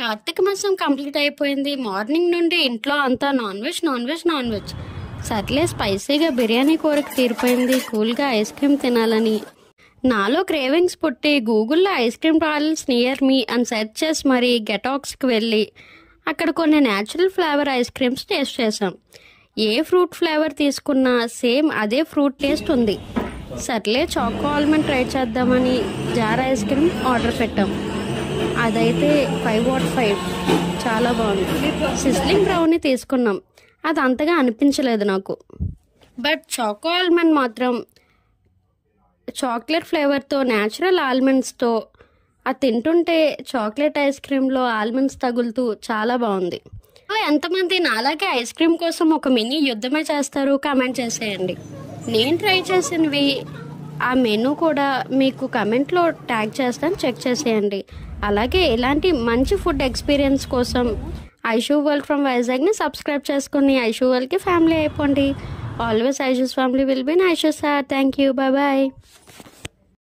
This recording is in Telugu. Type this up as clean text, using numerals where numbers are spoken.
కార్తీక మాసం కంప్లీట్ అయిపోయింది. మార్నింగ్ నుండి ఇంట్లో అంతా నాన్ వెజ్. సర్లే స్పైసీగా బిర్యానీ కోరిక తీరిపోయింది. కూల్గా ఐస్ క్రీమ్ తినాలని నాలో క్రేవింగ్స్ పుట్టి గూగుల్లో ఐస్ క్రీమ్ పార్లర్స్ నియర్ మీ అని సెర్చ్ చేసి మరీ గెటాక్స్కి వెళ్ళి అక్కడ కొన్ని natural flavour ice creams taste చేసాం. ఏ ఫ్రూట్ ఫ్లేవర్ తీసుకున్నా సేమ్ అదే ఫ్రూట్ టేస్ట్ ఉంది. సర్లే చాకో ఆల్మండ్ ట్రై చేద్దామని జార్ ఐస్ క్రీమ్ ఆర్డర్ పెట్టాం. అదైతే 5/5 చాలా బాగుంది. సిస్లింగ్ బ్రౌనీ తీసుకున్నాం. అది అంతగా అనిపించలేదు నాకు. బట్ చాకో ఆల్మండ్ మాత్రం చాక్లెట్ ఫ్లేవర్తో న్యాచురల్ ఆల్మండ్స్తో అది తింటుంటే చాక్లెట్ ఐస్ క్రీమ్లో ఆల్మండ్స్ తగులుతూ చాలా బాగుంది. ఎంతమంది నాలాగే ఐస్ క్రీమ్ కోసం ఒక మినీ యుద్ధమే చేస్తారు కామెంట్ చేసేయండి. నేను ట్రై చేసినవి ఆ మెనూ కూడా మీకు కమెంట్లో ట్యాగ్ చేస్తాను, చెక్ చేసేయండి. అలాగే ఇలాంటి మంచి ఫుడ్ ఎక్స్పీరియన్స్ కోసం ఐషూ వరల్డ్ ఫ్రమ్ వైజాగ్ని సబ్స్క్రైబ్ చేసుకుని ఐషూ వరల్డ్కి ఫ్యామిలీ అయిపోండి. Always Aishu's family will be Aishu sir. Thank you. Bye.